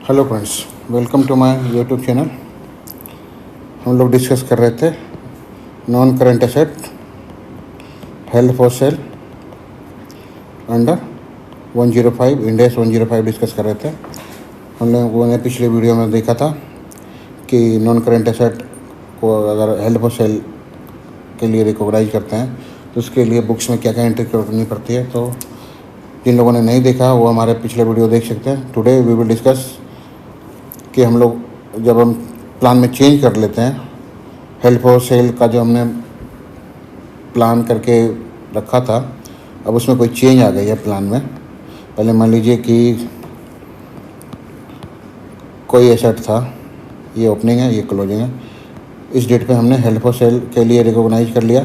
Hello friends, welcome to my YouTube channel. हम लोग discuss कर रहे थे non current asset held for sale under 105 Ind AS 105 discuss कर रहे थे। हम लोगों ने पिछले वीडियो में देखा था कि नॉन करंट एसेट को अगर हेल्ड फॉर सेल के लिए रिकॉग्नाइज करते हैं तो उसके लिए बुक्स में क्या क्या एंट्री करनी पड़ती है। तो जिन लोगों ने नहीं देखा वो हमारे पिछले वीडियो देख सकते हैं। टुडे वी विल डिस्कस कि हम लोग जब हम प्लान में चेंज कर लेते हैं, हेल्ड फॉर सेल का जो हमने प्लान करके रखा था अब उसमें कोई चेंज आ गई है प्लान में। पहले मान लीजिए कि कोई एसेट था, ये ओपनिंग है, ये क्लोजिंग है, इस डेट पे हमने हेल्ड फॉर सेल के लिए रिकॉग्नाइज कर लिया।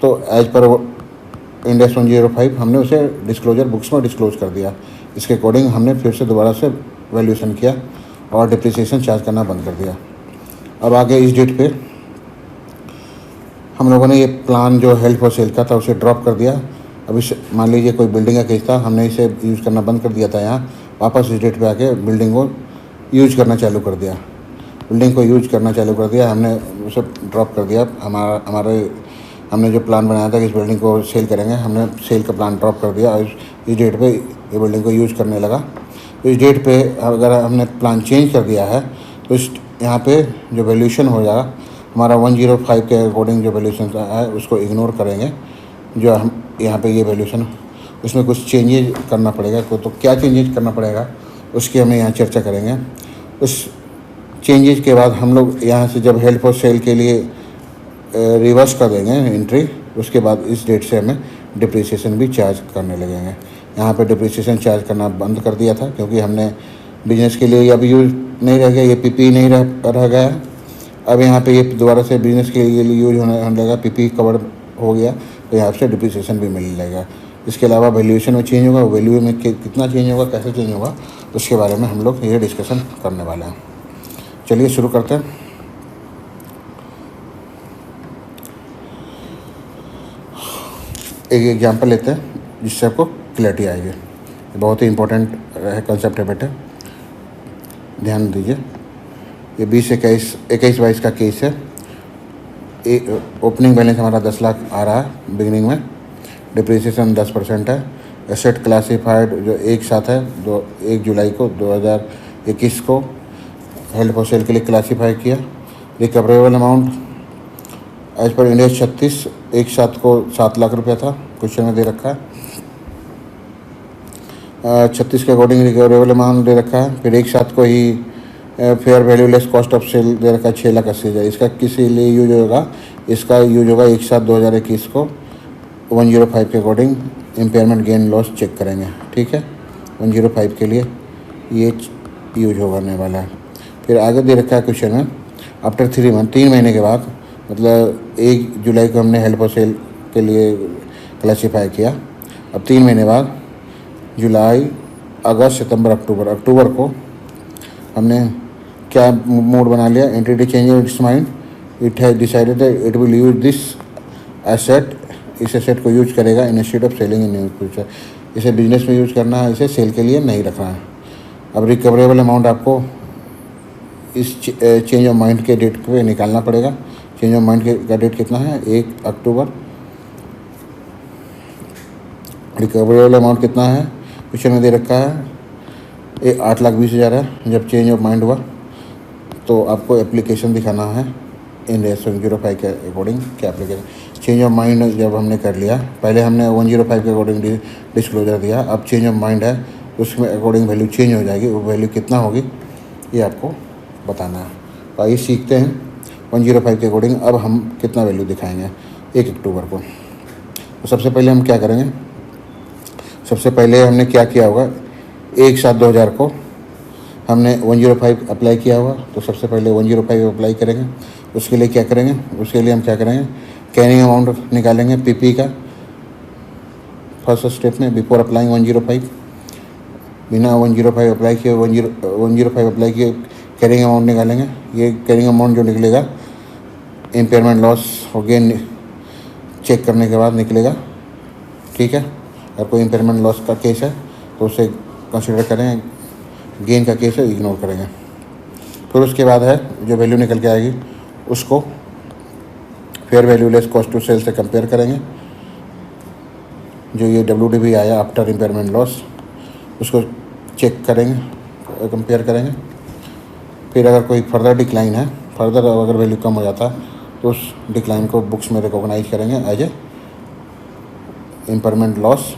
तो एज पर इंड एस 105 हमने उसे डिस्क्लोजर बुक्स में डिस्क्लोज कर दिया। इसके अकॉर्डिंग हमने फिर से दोबारा से वैल्यूएशन किया और डिप्रिसिएशन चार्ज करना बंद कर दिया। अब आगे इस डेट पे हम लोगों ने ये प्लान जो हेल्ड फॉर सेल का था उसे ड्रॉप कर दिया। अब इस मान लीजिए कोई बिल्डिंग का केस था, हमने इसे यूज़ करना बंद कर दिया था, यहाँ वापस इस डेट पे आके बिल्डिंग को यूज करना चालू कर दिया। बिल्डिंग को यूज करना चालू कर दिया, हमने उसे ड्रॉप कर दिया। हमने जो प्लान बनाया था कि इस बिल्डिंग को सेल करेंगे, हमने सेल का प्लान ड्रॉप कर दिया और इस डेट पे ये बिल्डिंग को यूज करने लगा। तो इस डेट पे अगर हमने प्लान चेंज कर दिया है तो इस यहाँ पे जो वैल्यूएशन हो जाएगा हमारा 105 के अकॉर्डिंग जो वैल्यूएशन है उसको इग्नोर करेंगे। जो हम यहाँ पे ये वैल्यूएशन उसमें कुछ चेंजेज करना पड़ेगा, तो क्या चेंजेज करना पड़ेगा उसकी हमें यहाँ चर्चा करेंगे। उस चेंजेज के बाद हम लोग यहाँ से जब हेल्ड फॉर सेल के लिए रिवर्स कर देंगे एंट्री, उसके बाद इस डेट से हमें डिप्रिसिएशन भी चार्ज करने लगेंगे। यहाँ पे डिप्रिसिएशन चार्ज करना बंद कर दिया था क्योंकि हमने बिजनेस के लिए अब यूज नहीं रह गया, ये पीपी नहीं रह गया। अब यहाँ पे ये दोबारा से बिजनेस के लिए यूज होने लगेगा, पीपी कवर हो गया तो यहाँ से डिप्रिसिएशन भी मिलने लगेगा। इसके अलावा वैल्यूएशन में चेंज होगा, वैल्यू में कितना चेंज होगा, कैसे चेंज होगा, उसके बारे में हम लोग ये डिस्कशन करने वाले हैं। चलिए शुरू करते हैं। एक एग्जांपल लेते हैं जिससे आपको क्लैरिटी आएगी। बहुत ही इंपॉर्टेंट है कंसेप्ट है बेटे, ध्यान दीजिए। ये 21-22 का केस है। ओपनिंग बैलेंस हमारा 10 लाख आ रहा है बिगिनिंग में, डिप्रिसिएशन 10% है। एसेट क्लासीफाइड जो एक साथ है 1 जुलाई को 2021 को हेल्ड फॉर सेल के लिए क्लासीफाई किया। Recoverable amount as per Ind AS 36 एक साथ को 7 लाख रुपया था, क्वेश्चन में दे रखा है। 36 के अकॉर्डिंग रिकवरेबल अमाउंट दे रखा है। फिर एक साथ को ही fair value less cost of sale दे रखा है 6,80,000। इसका किसी लिए यूज होगा, इसका यूज होगा एक साथ 2021 को 105 के according impairment gain loss check करेंगे। ठीक है, 105 के लिए ये यूज होने वाला है। फिर आगे दे रखा है क्वेश्चन में आफ्टर 3 मंथ, 3 महीने के बाद, मतलब 1 जुलाई को हमने हेल्ड फॉर सेल के लिए क्लासीफाई किया। अब 3 महीने बाद जुलाई, अगस्त, सितंबर, अक्टूबर को हमने क्या मोड बना लिया, entity change it's mind, it has decided that it will use this asset, इस एसेट को यूज करेगा instead of selling in new future. इसे बिजनेस में यूज करना है, इसे सेल के लिए नहीं रखना है। अब रिकवरेबल अमाउंट आपको इस चेंज ऑफ माइंड के डेट पे निकालना पड़ेगा। चेंज ऑफ माइंड का डेट कितना है, 1 अक्टूबर। रिकवरेबल अमाउंट कितना है क्वेश्चन में दे रखा है, 8,20,000 है। जब चेंज ऑफ माइंड हुआ तो आपको एप्लीकेशन दिखाना है इंड एस 105 के अकॉर्डिंग। क्या एप्लीकेशन, चेंज ऑफ माइंड जब हमने कर लिया, पहले हमने 105 के अकॉर्डिंग डिस्क्लोजर दिया, अब चेंज ऑफ माइंड है उसमें अकॉर्डिंग वैल्यू चेंज हो जाएगी। वो वैल्यू कितना होगी ये आपको बताना है। तो आइए सीखते हैं 105 के अकॉर्डिंग अब हम कितना वैल्यू दिखाएंगे 1 अक्टूबर को। तो सबसे पहले हम क्या करेंगे, सबसे पहले हमने क्या किया होगा, 1/7/2000 को हमने 105 अप्लाई किया होगा। तो सबसे पहले 105 अप्लाई करेंगे। उसके लिए क्या करेंगे, उसके लिए हम क्या करेंगे, कैरिंग अमाउंट निकालेंगे पीपी का फर्स्ट स्टेप में बिफोर अप्लाइंग 105। बिना 105 अप्लाई किए 105 अप्लाई किए कैरिंग अमाउंट निकालेंगे। ये कैरिंग अमाउंट जो निकलेगा इम्पेयरमेंट लॉस हो गेन चेक करने के बाद निकलेगा। ठीक है, अगर कोई इम्पेयरमेंट लॉस का केस है तो उसे कंसिडर करें गेन का केस है इग्नोर करेंगे। फिर उसके बाद है जो वैल्यू निकल के आएगी उसको fair value less cost to sell से कंपेयर करेंगे। जो ये WDV आया आफ्टर इम्पेयरमेंट लॉस उसको चेक करेंगे, कंपेयर करेंगे। फिर अगर कोई फर्दर डिक्लाइन है, फर्दर अगर वैल्यू कम हो जाता तो उस डिक्लाइन को बुक्स में रिकॉग्नाइज करेंगे as a impairment loss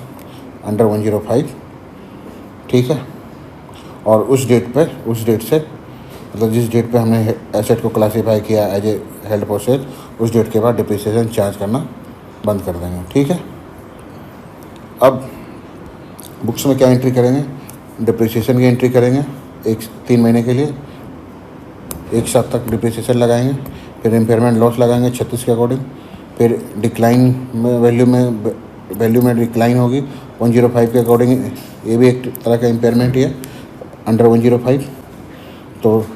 under 105, ठीक है। और उस डेट से मतलब जिस डेट पे हमने एसेट को क्लासीफाई किया as a held for sale, उस डेट के बाद डिप्रिसिएशन चार्ज करना बंद कर देंगे, ठीक है। अब बुक्स में क्या एंट्री करेंगे, डिप्रिसिएशन की एंट्री करेंगे 3 महीने के लिए, 1 साल तक डिप्रिसिएशन लगाएंगे। फिर इम्पेयरमेंट लॉस लगाएंगे 36 के अकॉर्डिंग। फिर डिक्लाइन में वैल्यू में डिक्लाइन होगी 105 के अकॉर्डिंग। ये भी एक तरह का इम्पेयरमेंट ही है अंडर 105। तो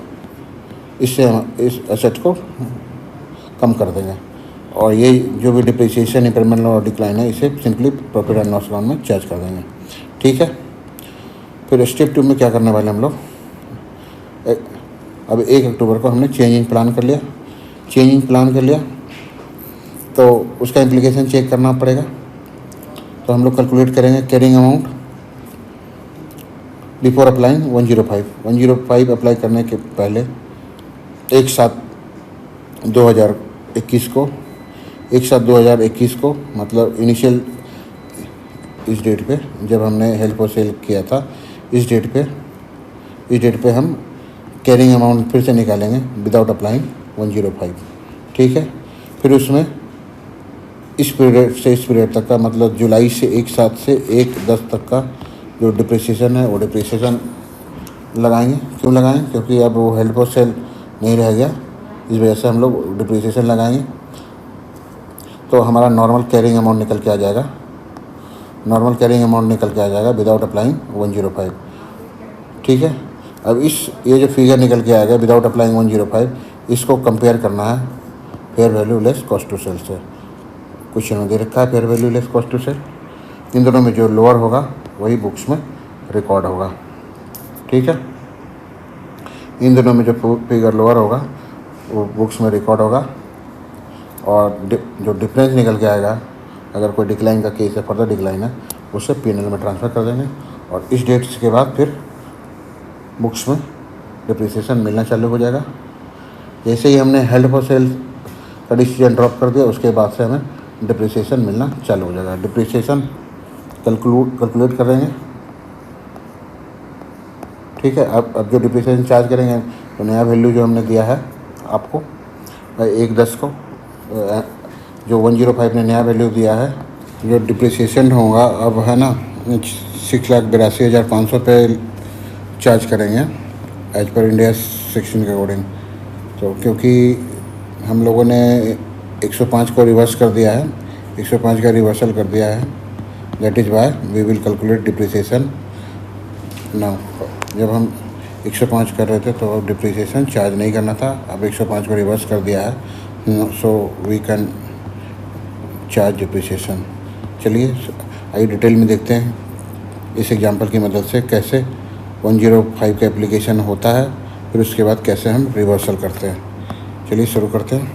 इससे हम इस एसेट को कम कर देंगे और ये जो भी डिप्रिसिएशन इम्पेयरमेंट और डिक्लाइन है इसे simply profit and loss account में चार्ज कर देंगे, ठीक है। फिर स्टेप 2 में क्या करने वाले हम लोग, अब 1 अक्टूबर को हमने चेंज इन प्लान कर लिया तो उसका इम्प्लीकेशन चेक करना पड़ेगा। तो हम लोग कैलकुलेट करेंगे carrying amount before applying 105 apply करने के पहले 1/7/2021 को मतलब इनिशियल इस डेट पे जब हमने हेल्प फॉर सेल किया था, इस डेट पे हम कैरिंग अमाउंट फिर से निकालेंगे विदाउट अप्लाइंग 105, ठीक है। फिर उसमें इस पीरियड से इस पीरियड तक का मतलब जुलाई से 1/7 से 1/10 तक का जो डिप्रिसिएशन है वो डिप्रिसिएशन लगाएंगे। क्यों लगाएंगे, क्योंकि अब वो हेल्प फॉर सेल नहीं रह गया, इस वजह से हम लोग डिप्रिसिएशन लगाएंगे। तो हमारा नॉर्मल कैरिंग अमाउंट निकल के आ जाएगा विदाउट अप्लाइंग 105, ठीक है। अब ये जो फिगर निकल के आएगा विदाउट अप्लाइंग 105, इसको कंपेयर करना है fair value less cost to sell से। क्वेश्चन में दे रखा है fair value less cost to sell. इन दोनों में जो लोअर होगा वही बुक्स में रिकॉर्ड होगा, ठीक है। इन दोनों में जो फिगर लोअर होगा वो बुक्स में रिकॉर्ड होगा और जो डिफरेंस निकल के आएगा अगर कोई डिक्लाइन का केस है, फर्दर डिक्लाइन है, उसे P&L में ट्रांसफ़र कर देंगे। और इस डेट्स के बाद फिर बुक्स में डिप्रिसिएशन मिलना चालू हो जाएगा। जैसे ही हमने हेल्ड फॉर सेल का डिसीजन ड्रॉप कर दिया उसके बाद से हमें डिप्रिसिएशन मिलना चालू हो जाएगा। डिप्रिसिएशन कैलकुलेट करेंगे, ठीक है। अब जो डिप्रिसिएशन चार्ज करेंगे तो नया वैल्यू जो हमने दिया है आपको 1/10 को, जो 105 ने नया वैल्यू दिया है, जो डिप्रिसिएशन होगा अब है ना 6,82,500 पे चार्ज करेंगे एज पर इंडिया 16 के अकॉर्डिंग। तो क्योंकि हम लोगों ने 105 को रिवर्स कर दिया है, 105 का रिवर्सल कर दिया है, that is why we will calculate depreciation now. जब हम 105 कर रहे थे तो डिप्रिसिएशन चार्ज नहीं करना था, अब 105 को रिवर्स कर दिया है, so we can charge depreciation. चलिए आइए डिटेल में देखते हैं इस एग्जांपल की मदद से कैसे 105 का एप्लीकेशन होता है, फिर उसके बाद कैसे हम रिवर्सल करते हैं। चलिए शुरू करते हैं।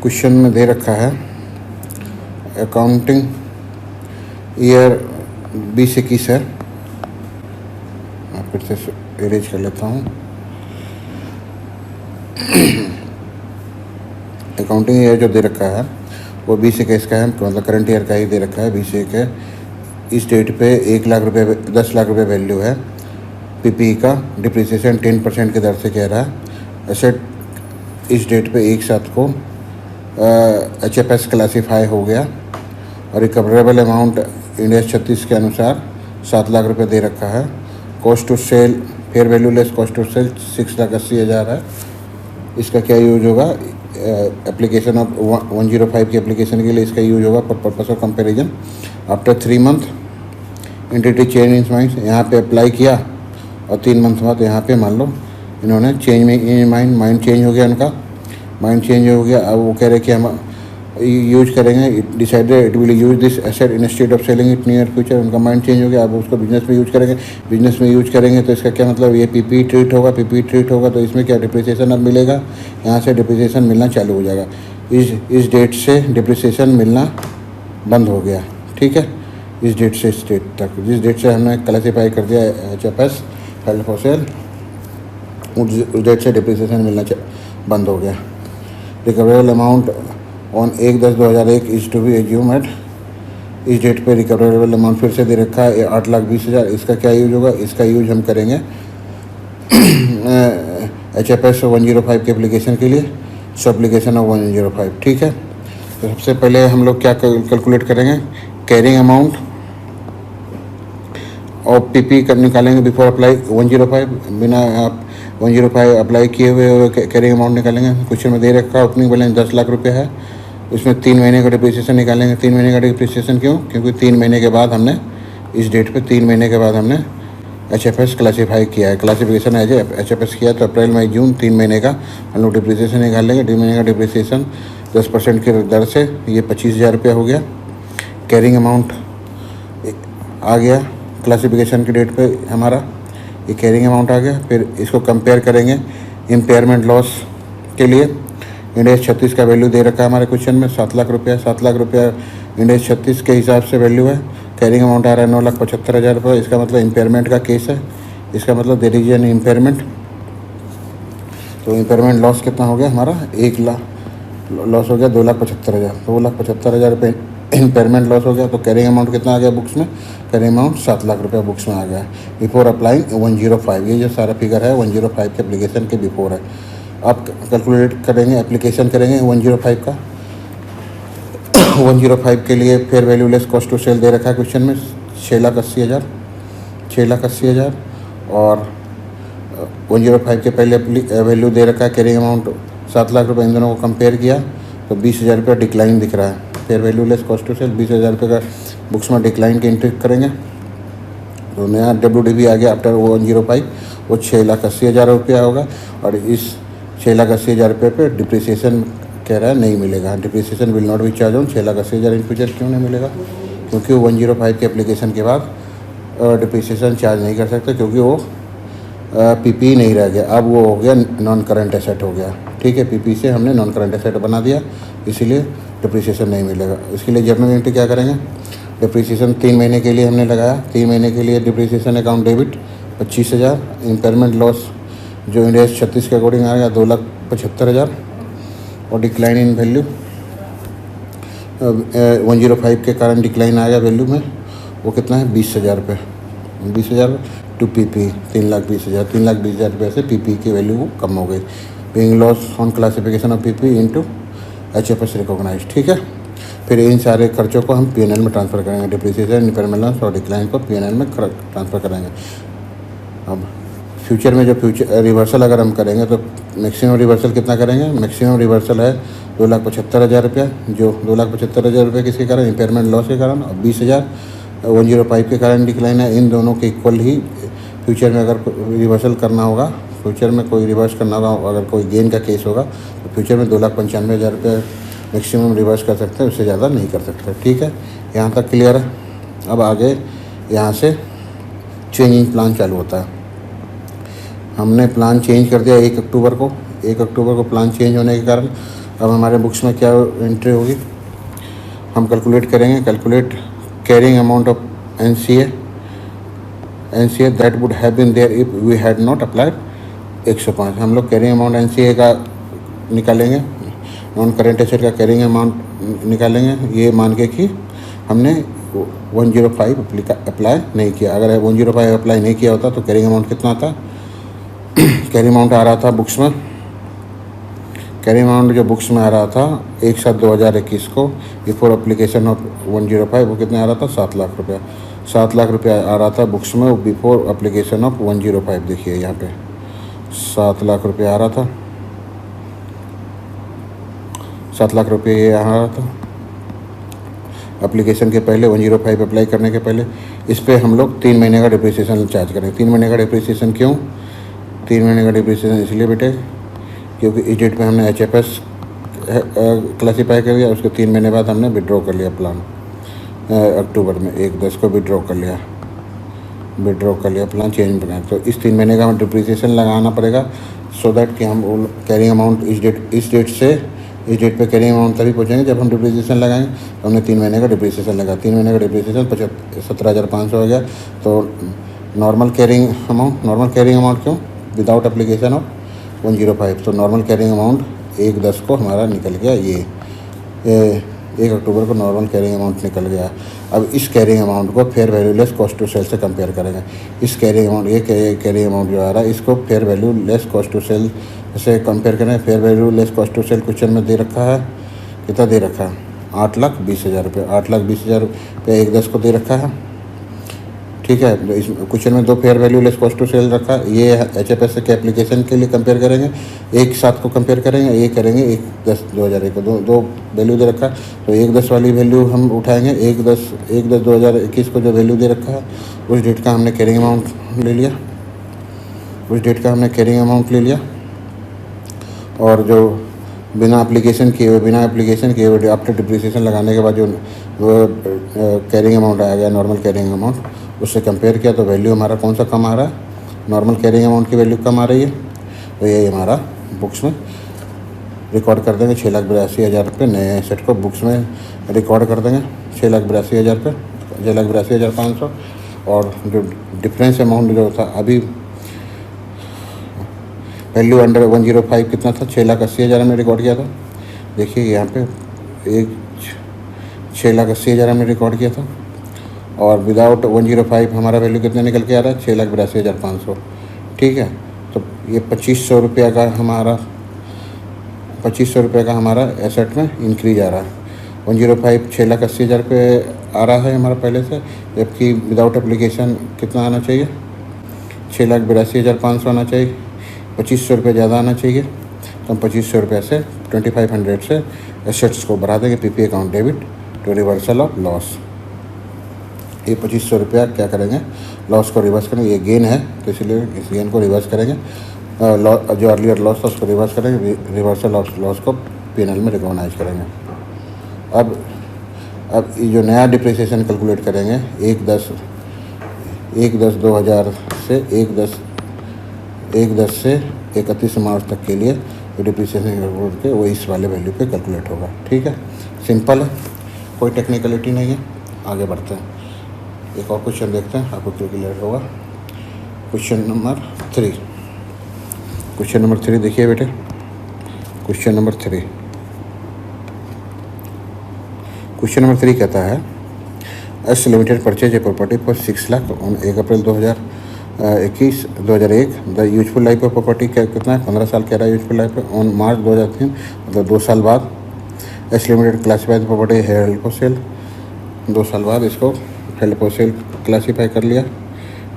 क्वेश्चन में दे रखा है अकाउंटिंग ईयर 2021 है। मैं फिर से इरेज कर लेता हूँ। अकाउंटिंग ईयर जो दे रखा है वो 2021 का है, मतलब करंट ईयर का ही दे रखा है 2021 है। इस डेट पे 1 लाख रुपये 10 लाख रुपये वैल्यू है। PPE का डिप्रिसिएशन 10% की दर से कह रहा है। एसेट इस डेट पे 1/7 को HFS क्लासीफाई हो गया और रिकवरेबल अमाउंट इंडिया 36 के अनुसार 7 लाख रुपये दे रखा है। Cost to sell fair value less cost to sell 6,80,000 है। इसका क्या यूज होगा, एप्लीकेशन ऑफ 105 की एप्लीकेशन के लिए इसका यूज होगा for purpose of comparison. After 3 month entity change in mind, यहाँ पे अप्लाई किया और 3 मंथ बाद यहाँ पे मान लो इन्होंने चेंज इन माइंड चेंज हो गया उनका, माइंड चेंज हो गया। अब वो कह रहे कि हम यूज करेंगे, decided it will use this asset instead of selling it near future. उनका माइंड चेंज हो गया, अब उसको बिजनेस में यूज करेंगे। बिजनेस में यूज करेंगे तो इसका क्या मतलब, ये पीपी ट्रीट होगा। पीपी ट्रीट होगा तो इसमें क्या डिप्रिसिएशन अब मिलेगा, यहाँ से डिप्रिसिएशन मिलना चालू हो जाएगा। इस डेट से डिप्रिसिएशन मिलना बंद हो गया, ठीक है। इस डेट से इस डेट तक, जिस डेट से हमने क्लासीफाई कर दिया HFS हेल्ड फॉर सेल, उस डेट से डिप्रिसिएशन मिलना बंद हो गया। Recoverable amount on 1/10/2001 is to be assume at, इस डेट पे रिकवरेबल अमाउंट फिर से दे रखा है 8,20,000। इसका क्या यूज होगा, इसका यूज हम करेंगे HFS 105 के एप्लीकेशन के लिए, सो एप्लीकेशन ऑफ 105, ठीक है। तो सबसे पहले हम लोग क्या कैलकुलेट करेंगे, कैरिंग अमाउंट और पीपी कर निकालेंगे बिफोर अप्लाई 105। बिना आप 105 अप्लाई किए हुए कैरिंग अमाउंट निकालेंगे। क्वेश्चन में दे रखा है ओपनिंग बैलेंस 10 लाख रुपये है, उसमें 3 महीने का डिप्रिसिएशन निकालेंगे। 3 महीने का डिप्रिसिएशन क्यों, क्योंकि 3 महीने के बाद हमने इस डेट पे 3 महीने के बाद हमने HFS क्लासीफाई किया है, क्लासिफिकेशन एज HFS किया। तो अप्रैल मई जून 3 महीने का हम लोग डिप्रिसिएशन निकाल लेंगे। 3 महीने का डिप्रिसिएशन 10% की दर से ये 25,000 रुपया हो गया। कैरिंग अमाउंट आ गया क्लासिफिकेशन की डेट पे हमारा, ये कैरिंग अमाउंट आ गया। फिर इसको कंपेयर करेंगे इम्पेयरमेंट लॉस के लिए। इंड AS 36 का वैल्यू दे रखा है हमारे क्वेश्चन में 7 लाख रुपया। 7 लाख रुपया इंड AS 36 के हिसाब से वैल्यू है। कैरिंग अमाउंट आ रहा है 9,75,000 रुपये। इसका मतलब इम्पेयरमेंट का केस है, इसका मतलब देयर इज एन इम्पेयरमेंट। तो इम्पेयरमेंट लॉस कितना हो गया हमारा, 1 लाख लॉस हो गया 2,75,000। 2,75,000 रुपये इम्पेयरमेंट लॉस हो गया। तो कैरिंग अमाउंट कितना आ गया बुक्स में, कैरिंग अमाउंट 7 लाख रुपया बुक्स में आ गया बिफोर अप्लाइंग 105। ये जो सारा फिगर है 105 के एप्लीकेशन के बिफोर है। आप कैलकुलेट करेंगे, एप्लीकेशन करेंगे 105 का। 105 के लिए fair value less cost to sell दे रखा है क्वेश्चन में 6,80,000। 6,80,000 और 105 के पहले वैल्यू दे रखा है कैरिंग अमाउंट 7 लाख रुपये। इन दोनों को कंपेयर किया तो 20,000 रुपये डिक्लाइन दिख रहा है। Fair value less cost to sell 20,000 रुपये का बुक्स में डिक्लाइन की एंट्री करेंगे। तो नया WDV आ गया आफ्टर 105, वो 6,80,000 रुपया होगा। और इस 6,80,000 रुपये पे डिप्रिसिएशन कह रहा है नहीं मिलेगा। Depreciation will not be charge on 6,80,000 in future. क्यों नहीं मिलेगा, क्योंकि 105 के एप्लीकेशन के बाद डिप्रिसिएशन चार्ज नहीं कर सकते, क्योंकि वो पीपी नहीं रह गया, अब वो हो गया नॉन करंट एसेट हो गया, ठीक है। पीपी से हमने नॉन करंट एसेट बना दिया, इसीलिए डिप्रिसिएशन नहीं मिलेगा। इसके लिए जर्नल एंट्री क्या करेंगे, डिप्रिसिएशन 3 महीने के लिए हमने लगाया। 3 महीने के लिए depreciation account debit 25,000। Impairment loss जो इंड AS 36 के अकॉर्डिंग आ गया 2,75,000। और डिक्लाइन इन वैल्यू 105 के कारण डिक्लाइन आ गया वैल्यू में, वो कितना है 20,000 रुपये। 20,000 टू पीपी 3,20,000। 3,20,000 रुपये से पीपी की वैल्यू कम हो गई। Paying loss on classification of PP into HFS recognise, ठीक है। फिर इन सारे खर्चों को हम PNL में ट्रांसफ़र करेंगे। डिप्रिसिएशन, इम्पेयरमेंट लॉस और डिक्लाइन को PNL में ट्रांसफ़र करेंगे। अब फ्यूचर में जो फ्यूचर रिवर्सल अगर हम करेंगे तो मैक्सिमम रिवर्सल कितना करेंगे, मैक्सिमम रिवर्सल है 2,75,000 रुपया। जो 2,75,000 रुपये किसके कारण, इम्पेयरमेंट लॉस के कारण, और 20,000 105 के कारण डिक्लाइन है। इन दोनों के इक्वल ही फ्यूचर में अगर रिवर्सल करना होगा, फ्यूचर में कोई रिवर्स करना होगा, अगर कोई गेन का केस होगा तो फ्यूचर में 2,95,000 रुपये मैक्सिमम रिवर्स कर सकते हैं, उससे ज़्यादा नहीं कर सकते, ठीक है। यहाँ तक क्लियर है। अब आगे यहाँ से चेंजिंग प्लान चालू होता है। हमने प्लान चेंज कर दिया 1 अक्टूबर को। 1 अक्टूबर को प्लान चेंज होने के कारण अब हमारे बुक्स में क्या एंट्री होगी, हम कैलकुलेट करेंगे। Calculate carrying amount of NCA that would have been there if we had not applied 105। हम लोग कैरिंग अमाउंट NCA का निकालेंगे, नॉन करेंट एसेट का कैरिंग अमाउंट निकालेंगे, ये मान के कि हमने 105 अप्लाई नहीं किया। अगर 105 अप्लाई नहीं किया होता तो कैरिंग अमाउंट कितना आता, कैरिंग अमाउंट आ रहा था बुक्स में, कैरिंग अमाउंट जो बुक्स में आ रहा था 1/7/2021 को बिफोर एप्लीकेशन ऑफ 105, वो कितना आ रहा था 7 लाख रुपया। 7 लाख रुपया आ रहा था बुक्स में बिफोर एप्लीकेशन ऑफ 105। देखिए यहाँ पे 7 लाख रुपया आ रहा था, 7 लाख रुपये ये आ रहा था एप्लीकेशन के पहले, 105 अप्लाई करने के पहले। इस पर हम लोग 3 महीने का डिप्रिसिएशन चार्ज करेंगे। 3 महीने का डिप्रिसिएशन क्यों, 3 महीने का डिप्रिसिएशन इसलिए बेटे क्योंकि इस डेट में हमने HFS क्लासीफाई कर दिया। उसके 3 महीने बाद हमने विड्रॉ कर लिया प्लान, अक्टूबर में 1/10 को विड्रॉ कर लिया प्लान चेंज बनाया। तो इस 3 महीने का हमें डिप्रिसिएशन लगाना पड़ेगा, सो दैट कि हम कैरिंग अमाउंट इस डेट पे कैरिंग अमाउंट तभी पहुँचेंगे जब हम डिप्रिसिएशन लगाएंगे। तो हमने 3 महीने का डिप्रिसिएशन लगा, 3 महीने का डिप्रिसिएशन 17,500 हो गया। तो नॉर्मल कैरिंग अमाउंट क्यों, विदाउट एप्लीकेशन ऑफ 105। तो नॉर्मल कैरिंग अमाउंट 1/10 को हमारा निकल गया, ये 1 अक्टूबर को नॉर्मल कैरिंग अमाउंट निकल गया। अब इस कैरिंग अमाउंट को fair value less cost to sell से कंपेयर करेंगे। इस कैरिंग अमाउंट, ये कैरिंग अमाउंट जो आ रहा है, इसको fair value less cost to sell से कंपेयर करें। Fair value less cost to sell question में दे रखा है, कितना दे रखा है, 8,20,000 रुपये। 8,20,000 रुपये 1/10 को दे रखा है, ठीक है। इस क्वेश्चन में 2 fair value less cost to sell रखा है। ये HFS के एप्लीकेशन के लिए कंपेयर करेंगे, एक साथ को कंपेयर करेंगे, ये करेंगे 1/10/2001 को, दो वैल्यू दे रखा है। तो 1/10 वाली वैल्यू हम उठाएंगे। 1/10/2021 को जो वैल्यू दे रखा है, उस डेट का हमने कैरिंग अमाउंट ले लिया। और जो बिना एप्लीकेशन किए हुए आफ्टर डिप्रिसिएशन लगाने के बाद जो कैरिंग अमाउंट आ गया, नॉर्मल कैरिंग अमाउंट, उससे कंपेयर किया तो वैल्यू हमारा कौन सा कम आ रहा है, नॉर्मल कैरिंग अमाउंट की वैल्यू कम आ रही है। तो ये हमारा बुक्स में रिकॉर्ड कर देंगे। 6,82,000 रुपये नए एसेट को बुक्स में रिकॉर्ड कर देंगे, 6,82,000 रुपये, 6,82,500। और जो डिफरेंस अमाउंट जो था अभी, वैल्यू अंडर 105 कितना था, 6,80,000 हमने रिकॉर्ड किया था। देखिए यहाँ पे 6,80,000 हमने रिकॉर्ड किया था। और विदाउट 105 हमारा वैल्यू कितना निकल के आ रहा है, 6,82,500, ठीक है। तो ये 2,500 रुपये का हमारा एसेट में इंक्रीज आ रहा है। 105 6,80,000 रुपये आ रहा है हमारा पहले से, जबकि विदाउट एप्लीकेशन कितना आना चाहिए, 6,82,500 आना चाहिए। 2,500 रुपये ज़्यादा आना चाहिए। तो हम 2,500 रुपये से 2,500 से एसेट्स को बढ़ा देंगे, PP account debit to reversal of loss. ये 2,500 रुपया क्या करेंगे, लॉस को रिवर्स करेंगे। ये गेन है तो इसलिए इस गेन को रिवर्स करेंगे। जो अर्लियर लॉस था उसको रिवर्स करेंगे, रिवर्सल ऑफ लॉस को P&L में रिकॉग्नाइज करेंगे। अब ये जो नया डिप्रिसिएशन कैलकुलेट करेंगे 1/10/2000 से 1/10 से 31 मार्च तक के लिए जो डिप्रिसिएशन कैलकुलेट के वो इस वाले वैल्यू पे कैलकुलेट होगा, ठीक है। सिंपल है, कोई टेक्निकलिटी नहीं है। आगे बढ़ते हैं, एक और क्वेश्चन देखते हैं, आपको क्लियर होगा। क्वेश्चन नंबर 3 देखिए बेटे। क्वेश्चन नंबर 3 कहता है, S limited purchase a property for 6 lakh on 1 April 2001। The useful life of property कितना है, 15 साल कह रहा है यूजफुल लाइफ ऑन मार्च 2003, मतलब 2 साल बाद। S limited classified property held for cell, 2 साल बाद इसको हेल्ड फॉर सेल क्लासीफाई कर लिया,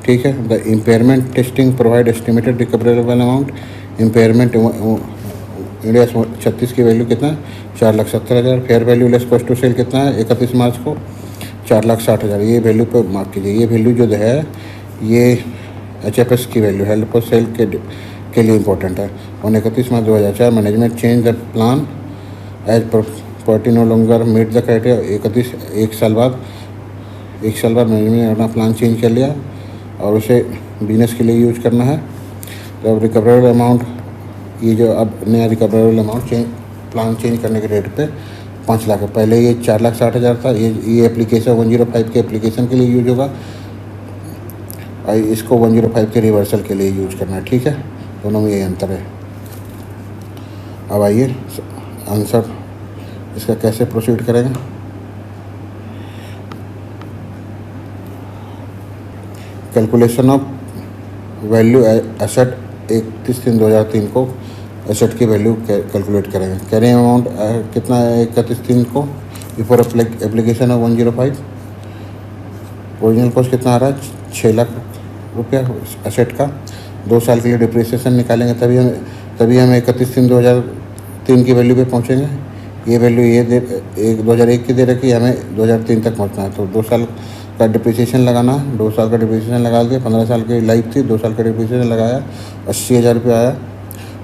ठीक है। The impairment testing provide estimated recoverable amount. Impairment India 36 की वैल्यू कितना है, 4,70,000। Fair value less cost to sell कितना है 31 मार्च को, 4,60,000। ये वैल्यू पर मार्क कीजिए। ये वैल्यू जो है ये HFS की वैल्यू हेल्ड फॉर सेल के लिए इंपॉर्टेंट है। और 31 March 2004 management change the plan as property no longer meet the criteria. एक साल बाद मैनेजमेंट ने अपना प्लान चेंज कर लिया और उसे बिजनेस के लिए यूज करना है। तो अब रिकवरेबल अमाउंट, ये जो अब नया रिकवरेबल अमाउंट प्लान चेंज करने के रेट पे 5 लाख है। पहले ये 4,60,000 था। ये एप्लीकेशन 105 के एप्लीकेशन के लिए यूज होगा और इसको 105 के रिवर्सल के लिए यूज करना है, ठीक है। दोनों में ये अंतर है। अब आइए आंसर इसका कैसे प्रोसीड करेंगे। कैलकुलेशन ऑफ वैल्यू एसेट 31/3/2003 को एसेट की वैल्यू कैलकुलेट करेंगे। कैरिंग अमाउंट कितना है 31/3 को before application of 105। Original cost कितना आ रहा है 6 लाख रुपया एसेट का। 2 साल के लिए डिप्रिसिएशन निकालेंगे तभी हम 31/3/2003 की वैल्यू पे पहुंचेंगे। ये वैल्यू 2001 की दे रखी है, हमें 2003 तक पहुंचना है। तो 2 साल का डिप्रिसिएशन लगाना है। 2 साल का डिप्रिसिएशन लगा दिया। 15 साल की लाइफ थी, 2 साल का डिप्रिसिएशन लगाया, 80,000 रुपये आया।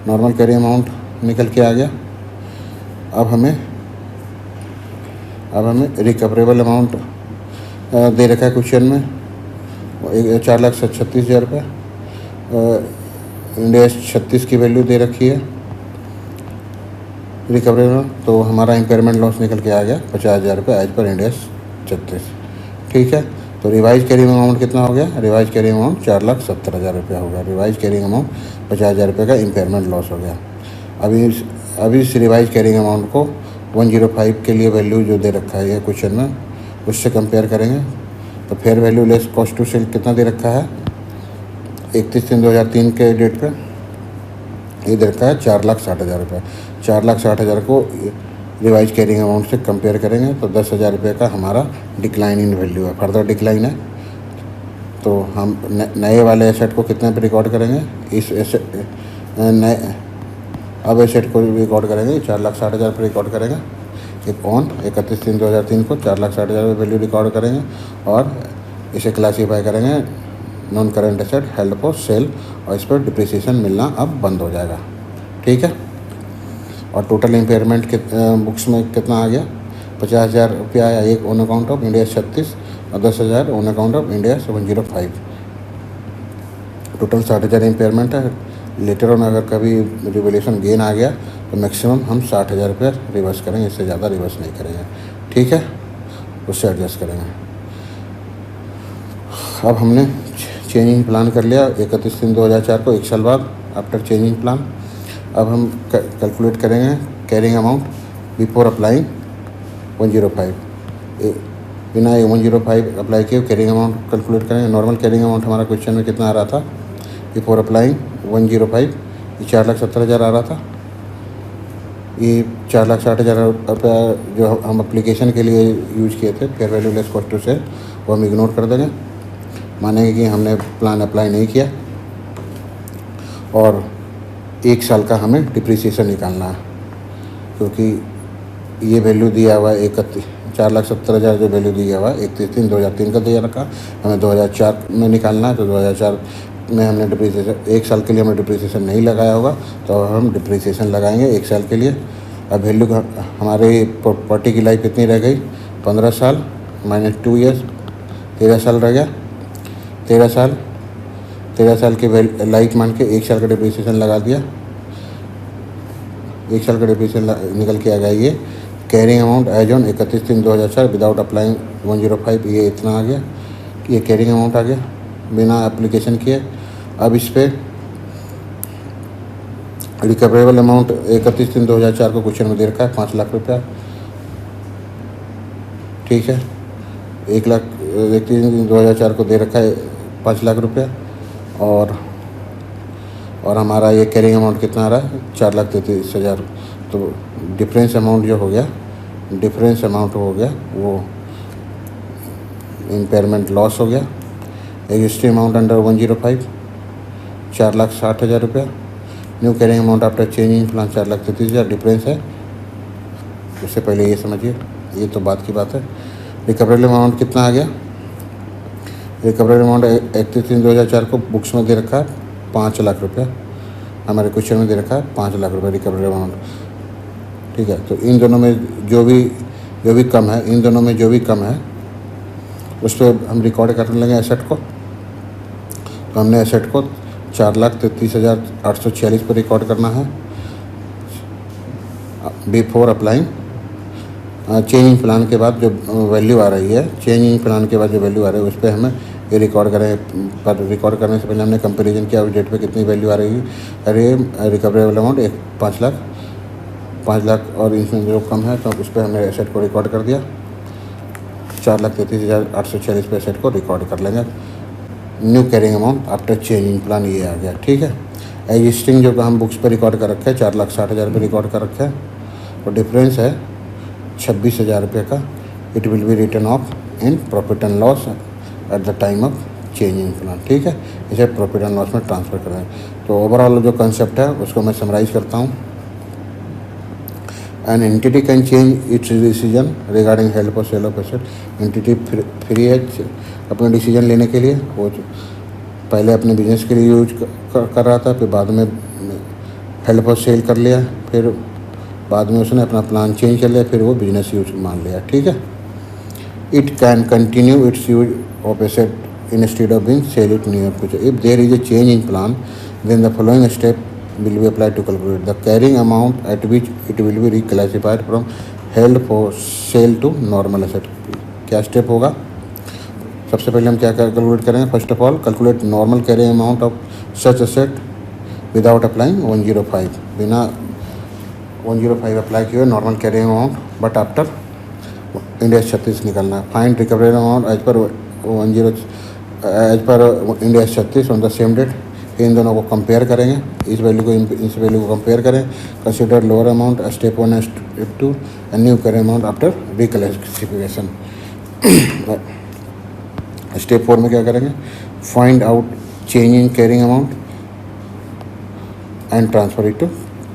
नॉर्मल कैरिंग अमाउंट निकल के आ गया। अब हमें रिकवरेबल अमाउंट दे रखा है क्वेश्चन में 4,36,000 रुपये। इंड एस 36 की वैल्यू दे रखी है रिकवरेबल, तो हमारा इम्पेयरमेंट लॉस निकल के आ गया 50,000 रुपये एज पर इंड एस 36। ठीक है, तो रिवाइज कैरिंग अमाउंट कितना हो गया? रिवाइज कैरिंग अमाउंट 4,70,000 रुपया हो गया। रिवाइज कैरिंग अमाउंट 50,000 रुपये का इम्पेयरमेंट लॉस हो गया। अभी इस रिवाइज कैरिंग अमाउंट को 105 के लिए वैल्यू जो दे रखा है ये क्वेश्चन में, उससे कंपेयर करेंगे तो fair value less cost to sell कितना दे रखा है 31/3/2003 के डेट पे? ये दे रखा है 4,60,000 रुपये। 4,60,000 को रिवाइज कैरिंग अमाउंट से कंपेयर करेंगे तो 10,000 रुपये का हमारा डिक्लाइन इन वैल्यू है, फर्दर डिक्लाइन है। तो हम नए वाले एसेट को कितने पे रिकॉर्ड करेंगे? इस एसेट अब एसेट को रिकॉर्ड करेंगे 4,60,000 पर रिकॉर्ड करेंगे। एक ऑन 31/3/2003 को 4,60,000 वैल्यू रिकॉर्ड करेंगे और इसे क्लासीफाई करेंगे non current asset held for cell, और इस पर डिप्रिसिएशन मिलना अब बंद हो जाएगा। ठीक है, और टोटल इम्पेयरमेंट बुक्स में कितना आ गया? 50,000 रुपया आया एक on account of end AS 36 और 10,000 on account of end AS 105। Total 60,000 impairment है। लेटर ऑन अगर कभी रिवैल्यूएशन गेन आ गया तो मैक्सिमम हम 60,000 रुपये रिवर्स करेंगे, इससे ज़्यादा रिवर्स नहीं करेंगे। ठीक है, उससे एडजस्ट करेंगे। अब हमने चेंजिंग प्लान कर लिया 31/3/2004 को, एक साल बाद आफ्टर चेंजिंग प्लान। अब हम कैलकुलेट करेंगे कैरिंग अमाउंट बिफोर अप्लाइंग 105। बिना 105 अप्लाई किए कैरिंग अमाउंट कैलकुलेट करेंगे। नॉर्मल कैरिंग अमाउंट हमारा क्वेश्चन में कितना आ रहा था बिफोर अप्लाइंग 105? ये 4,70,000 आ रहा था। ये 4,60,000 रुपया जो हम एप्लीकेशन के लिए यूज किए थे fair value less cost to sell, वो हम इग्नोर कर देंगे, मानेंगे कि हमने प्लान अप्लाई नहीं किया। और एक साल का हमें डिप्रिसिएशन निकालना है, क्योंकि ये वैल्यू दिया हुआ है 4,70,000 जो वैल्यू दिया हुआ है 31/3/2003 का दिया रखा, हमें 2004 में निकालना है। तो 2004 में हमने डिप्रिसिएशन, एक साल के लिए हमने डिप्रिसिएशन नहीं लगाया होगा, तो हम डिप्रिसिएशन लगाएंगे एक साल के लिए। अब वैल्यू हमारी प्रॉपर्टी की लाइफ कितनी रह गई? 15 साल माइनस 2 ईयर्स, 13 साल रह गया। 13 साल की लाइफ मान के एक साल का डिप्रिसिएशन लगा दिया। एक साल का डिप्रिसिएशन निकल के आ गया ये carrying amount as on 31/3/2004 without applying 105। ये इतना आ गया, ये कैरिंग अमाउंट आ गया बिना एप्लीकेशन किए। अब इस पर रिकवरेबल अमाउंट 31/3/2004 को क्वेश्चन में दे रखा है 5 लाख रुपया। ठीक है, 1,31/2004 को दे रखा है 5 लाख रुपया, और हमारा ये कैरिंग अमाउंट कितना आ रहा है 4,33,000। तो डिफरेंस अमाउंट जो हो गया, वो इम्पेयरमेंट लॉस हो गया। एग्जिस्टिंग अमाउंट अंडर 105 4,60,000 रुपया। New carrying amount after changing plan 4,33,000 difference है। उससे पहले ये समझिए, ये तो बात की बात है। रिकवरेबल अमाउंट कितना आ गया? रिकवरेबल अमाउंट 31/3/2004 को बुक्स में दे रखा है 5 लाख रुपया, हमारे क्वेश्चन में दे रखा है 5 लाख रुपये रिकवरेबल अमाउंट। ठीक है, तो इन दोनों में जो भी कम है, इन दोनों में जो भी कम है उस पर हम रिकॉर्ड करने लगे एसेट को। तो हमने एसेट को 4,33,846 पर रिकॉर्ड करना है बिफोर अप्लाइंग। चेंजिंग प्लान के बाद जो वैल्यू आ रही है, चेंजिंग प्लान के बाद जो वैल्यू आ रही है उस पर हमें ये रिकॉर्ड करें। पर रिकॉर्ड करने से पहले हमने कंपैरिजन किया उस डेट पे कितनी वैल्यू आ रही है। अरे रिकवरेबल अमाउंट 5 लाख और इसमें जो कम है तो उस पर हमने एसेट को रिकॉर्ड कर दिया। 4,33,846 पे एसेट को रिकॉर्ड कर लेंगे। New carrying amount after changing plan ये आ गया। ठीक है, एग्जिस्टिंग जो हम बुक्स पर रिकॉर्ड कर रखे हैं 4,60,000 पे रिकॉर्ड कर रखे हैं, तो डिफरेंस है 26,000 रुपये का। It will be return of in profit and loss at the time of changing plan. ठीक है, इसे प्रॉफिट एंड लॉस में ट्रांसफ़र करें। तो ओवरऑल जो कंसेप्ट है उसको मैं समराइज़ करता हूँ। An entity can change it's decision regarding held for cell of asset. Entity free है अपने डिसीजन लेने के लिए। वो पहले अपने बिजनेस के लिए यूज कर रहा था, फिर बाद में हेल्ड फॉर सेल कर लिया, फिर बाद में उसने अपना प्लान चेंज कर लिया, फिर वो बिजनेस यूज मान लिया, ठीक है। It can continue its use of asset instead of being sell it near future. If there is a change in plan, then the following step will be applied to calculate the carrying amount at which it will be reclassified from held for sale to normal asset. क्या step होगा? सबसे पहले हम क्या calculate करेंगे? First of all calculate normal carrying amount of such asset without applying 105, बिना 105 apply किए normal carrying amount, but after India 36 निकलना है। Find recovery amount as per India 36 on the same date. इन दोनों को कंपेयर करेंगे, इस वैल्यू को कंपेयर करें। Consider lower amount step 1 step 2 and new carrying amount after reclassification. Step 4 में क्या करेंगे? Find out change in carrying amount and transfer it to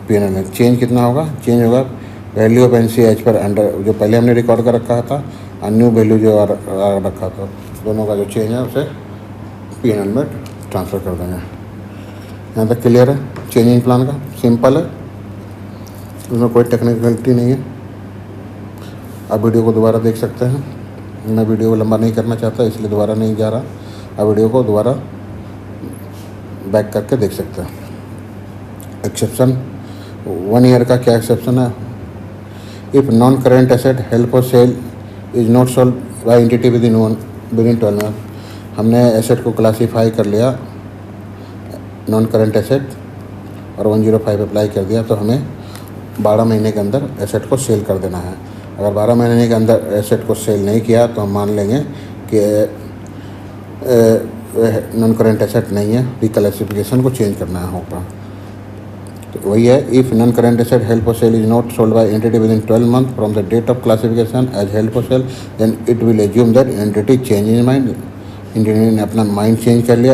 PNL में। चेंज कितना होगा? चेंज होगा वैल्यू ऑफ एनसी एच पर अंडर, जो पहले हमने रिकॉर्ड कर रखा था, और न्यू वैल्यू जो रखा था, दोनों का जो चेंज है उसे पीएनएल में ट्रांसफ़र कर देंगे। यहाँ तक क्लियर है? चेंजिंग प्लान का सिंपल है, उसमें कोई टेक्निकलिटी नहीं है। आप वीडियो को दोबारा देख सकते हैं। मैं वीडियो को लंबा नहीं करना चाहता, इसलिए दोबारा नहीं जा रहा। आप वीडियो को दोबारा बैक करके देख सकते हैं। एक्सेप्शन 1 ईयर का क्या एक्सेप्शन है? If non current asset help for cell is not sold by entity within 12 month. हमने एसेट को क्लासीफाई कर लिया नॉन करेंट एसेट और 105 अप्लाई कर दिया, तो हमें 12 महीने के अंदर एसेट को सेल कर देना है। अगर 12 महीने के अंदर एसेट को सेल नहीं किया तो हम मान लेंगे कि नॉन करेंट एसेट नहीं है, रिक्लासिफिकेशन को चेंज करना होगा। तो वही है, if non current asset help for sale is not sold by entity within 12 month from the date of classification as help for sale, then it will assume that entity change in mind. Entity ने अपना mind change कर लिया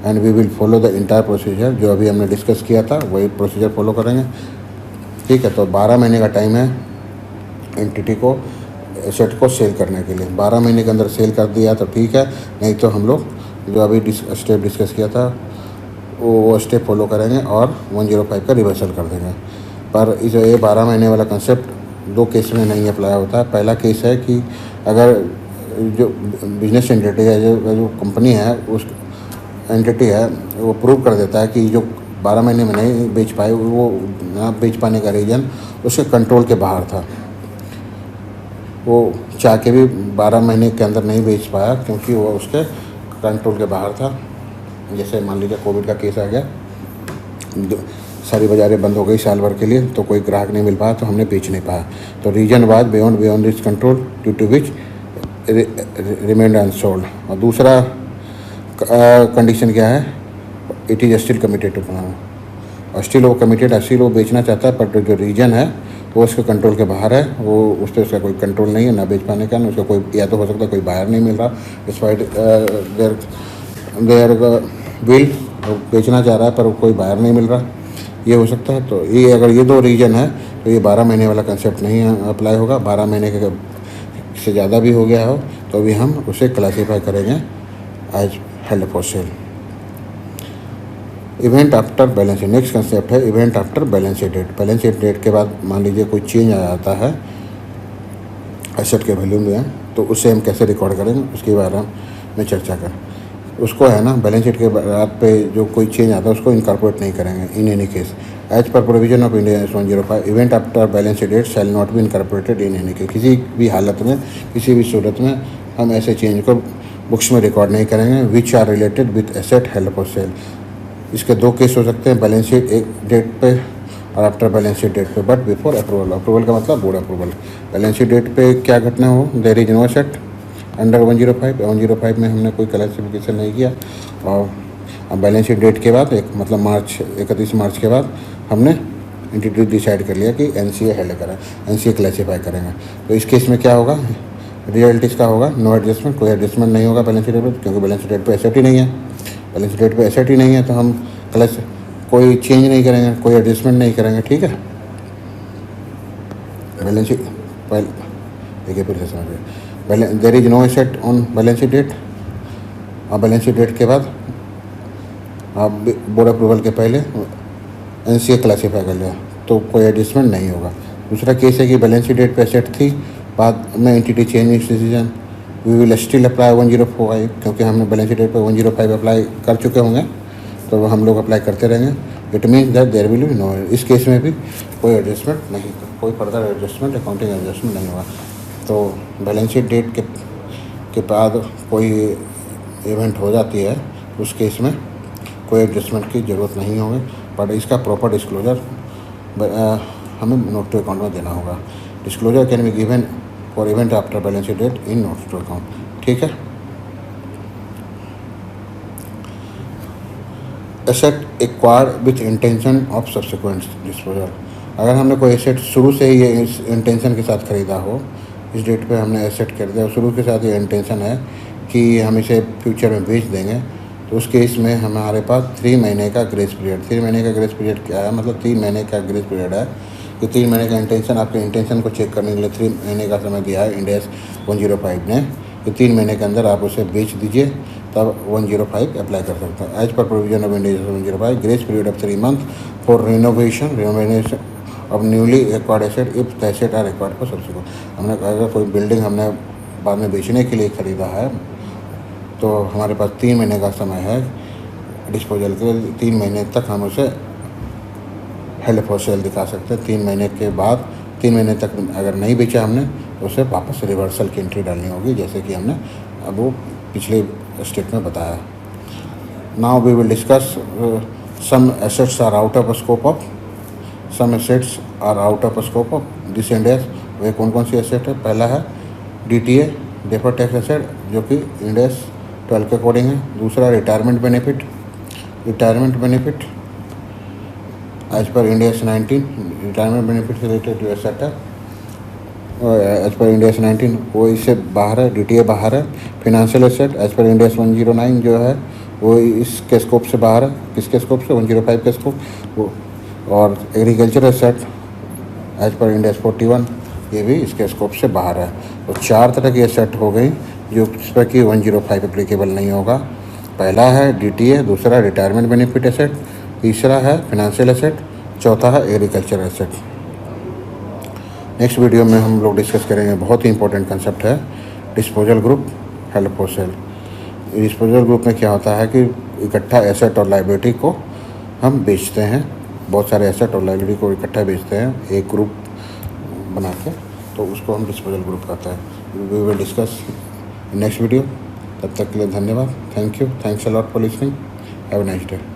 and we will follow the entire procedure, जो अभी हमने discuss किया था वही प्रोसीजर फॉलो करेंगे, ठीक है। तो 12 महीने का टाइम है एंटिटी को एसेट को सेल करने के लिए। 12 महीने के अंदर सेल कर दिया तो ठीक है, नहीं तो हम लोग जो अभी स्टेप डिस्कस किया था वो स्टेप फॉलो करेंगे और 105 का रिवर्सल कर देंगे। पर इस ये 12 महीने वाला कंसेप्ट 2 केस में नहीं अप्लाई होता है। पहला केस है कि अगर जो बिजनेस एंटिटी है, जो कंपनी है, उस एंटिटी है, वो प्रूव कर देता है कि जो 12 महीने में नहीं बेच पाए, वो ना बेच पाने का रीज़न उसके कंट्रोल के बाहर था। वो चाह के भी 12 महीने के अंदर नहीं बेच पाया क्योंकि वो उसके कंट्रोल के बाहर था। जैसे मान लीजिए कोविड का केस आ गया, सारी बाज़ारें बंद हो गई साल भर के लिए, तो कोई ग्राहक नहीं मिल पाया, तो हमने बेच नहीं पाया। तो reason was beyond this control due to which remained unsold. और दूसरा कंडीशन क्या है? It is still committed to plan, और स्टिल वो कमिटेड, स्टिल वो बेचना चाहता है, पर जो रीजन है वो उसके कंट्रोल के बाहर है, वो उस पर उसका कोई कंट्रोल नहीं है, ना बेच पाने का, ना उसका कोई, या तो हो सकता है कोई बायर नहीं मिल रहा, डिस्पाइट देयर विल, बेचना चाह रहा है पर कोई बायर नहीं मिल रहा, ये हो सकता है। तो ये अगर ये 2 रीजन है तो ये 12 महीने वाला कंसेप्ट नहीं अप्लाई होगा। 12 महीने के से ज़्यादा भी हो गया हो तो भी हम उसे क्लासीफाई करेंगे as held for sale. Event after balance sheet, next concept है event after balance sheet date. Balance sheet date के बाद मान लीजिए कोई चेंज आ जाता है एसेट के वैल्यू में, तो उससे हम कैसे रिकॉर्ड करेंगे उसके बारे में चर्चा करें। उसको है ना, बैलेंस शीट के बाद पे जो कोई चेंज आता है उसको इनकॉर्पोरेट नहीं करेंगे in any case. As per provision of India 105, event after balance sheet date shall not be incorporated in any case. किसी भी हालत में, किसी भी सूरत में हम ऐसे चेंज को बुक्स में रिकॉर्ड नहीं करेंगे which are related with asset held for sale. इसके 2 केस हो सकते हैं, बैलेंस शीट एक डेट पे और आफ्टर बैलेंस शीट डेट पे, बट बिफोर अप्रूवल। अप्रूवल का मतलब board approval. Balance sheet date पे क्या घटना हो? There is no asset under 105 में हमने कोई क्लासिफिकेशन नहीं किया, और अब बैलेंस शीट डेट के बाद मतलब 31 मार्च के बाद हमने एंटिटी डिसाइड कर लिया कि एनसीए हेल्ड करें, एनसीए क्लासीफाई करेंगे। तो इस केस में क्या होगा? रियल्टीज़ का होगा नो एडजस्टमेंट, कोई एडजस्टमेंट नहीं होगा बैलेंस शीट डेट पर, क्योंकि बैलेंस शीट डेट पर एसेट ही नहीं है। बैलेंस शीट डेट पर एसेट ही नहीं है तो हम कोई चेंज नहीं करेंगे, कोई एडजस्टमेंट नहीं करेंगे, ठीक है। बैलेंस शीट पहले देखिए, फिर से समझिए, there is no asset on balance sheet date, और बैलेंस शीट डेट के बाद आप बोर्ड अप्रूवल के पहले एनसीए क्लासीफाई कर लिया, तो कोई एडजस्टमेंट नहीं होगा। दूसरा केस है कि बैलेंस शीट डेट पे एसेट थी, बाद में entity change decision, we will still apply 105, क्योंकि हमने बैलेंस शीट डेट पे 105 अप्लाई कर चुके होंगे, तो हम लोग अप्लाई करते रहेंगे। It means that there will be no, इस केस में भी कोई एडजस्टमेंट नहीं, कोई फर्दर एडजस्टमेंट, अकाउंटिंग एडजस्टमेंट नहीं होगा। तो बैलेंस शीट डेट के बाद कोई इवेंट हो जाती है, उस केस में कोई एडजस्टमेंट की ज़रूरत नहीं होगी, बट इसका प्रॉपर डिस्क्लोजर हमें नोट टू अकाउंट में देना होगा। Disclosure can be given for event after balance sheet date in note to account. ठीक है। Asset acquired with intention of subsequent disposal, अगर हमने कोई एसेट शुरू से ही ये इस इंटेंशन के साथ ख़रीदा हो, इस डेट पे हमने एसेट खरीदा और शुरू के साथ ये इंटेंशन है कि हम इसे फ्यूचर में बेच देंगे, तो उस केस में हमारे पास 3 महीने का ग्रेस पीरियड, 3 महीने का ग्रेस पीरियड क्या है, मतलब 3 महीने का ग्रेस पीरियड है कि 3 महीने का इंटेंशन, आपके इंटेंशन को चेक करने के लिए 3 महीने का समय दिया है इंड AS 105 ने, कि 3 महीने के अंदर आप उसे बेच दीजिए, तब 105 अप्लाई कर सकते हैं। As per provision of Ind AS 105, grace period of 3 month for renovation of newly acquired asset if the asset are acquired for subsequent. हमने अगर कोई बिल्डिंग हमने बाद में बेचने के लिए ख़रीदा है, तो हमारे पास 3 महीने का समय है डिस्पोजल के लिए। 3 महीने तक हम उसे हेल्ड फॉर सेल दिखा सकते हैं। 3 महीने के बाद 3 महीने तक अगर नहीं बेचा हमने, तो उसे वापस रिवर्सल की एंट्री डालनी होगी, जैसे कि हमने अब वो पिछले स्टेप में बताया। Now we will discuss some assets are out of scope of this Ind AS। वे कौन कौन सी एसेट है? पहला है DTA, डेफर्ड टैक्स एसेट, जो कि इंड AS 12 के अकॉर्डिंग है। दूसरा retirement benefit as per Ind AS 19, retirement benefit related जो एसेट है एज पर इंड AS 19 वो इससे बाहर है, DTA बाहर है। Financial asset as per Ind AS 109 जो है वो इसके स्कोप से बाहर है। किसके स्कोप से? 105 के स्कोप वो। और agriculture asset as per Ind AS 41 ये भी इसके स्कोप से बाहर है। तो 4 तरह की एसेट हो गई जो इस पर कि 105 एप्लीकेबल नहीं होगा। पहला है DTA, दूसरा रिटायरमेंट बेनिफिट एसेट, तीसरा है फिनेंशियल एसेट, चौथा है एग्रीकल्चर एसेट। नेक्स्ट वीडियो में हम लोग डिस्कस करेंगे, बहुत ही इंपॉर्टेंट कंसेप्ट है, disposal group, held for cell. Disposal group में क्या होता है कि इकट्ठा एसेट और लायबिलिटी को हम बेचते हैं, बहुत सारे एसेट और लायबिलिटी को इकट्ठा बेचते हैं एक ग्रुप बना के, तो उसको हम डिस्पोजल ग्रुप कहते हैं। We will discuss next video. तब तक के लिए धन्यवाद। Thank you, thanks a lot for listening. Have a nice day.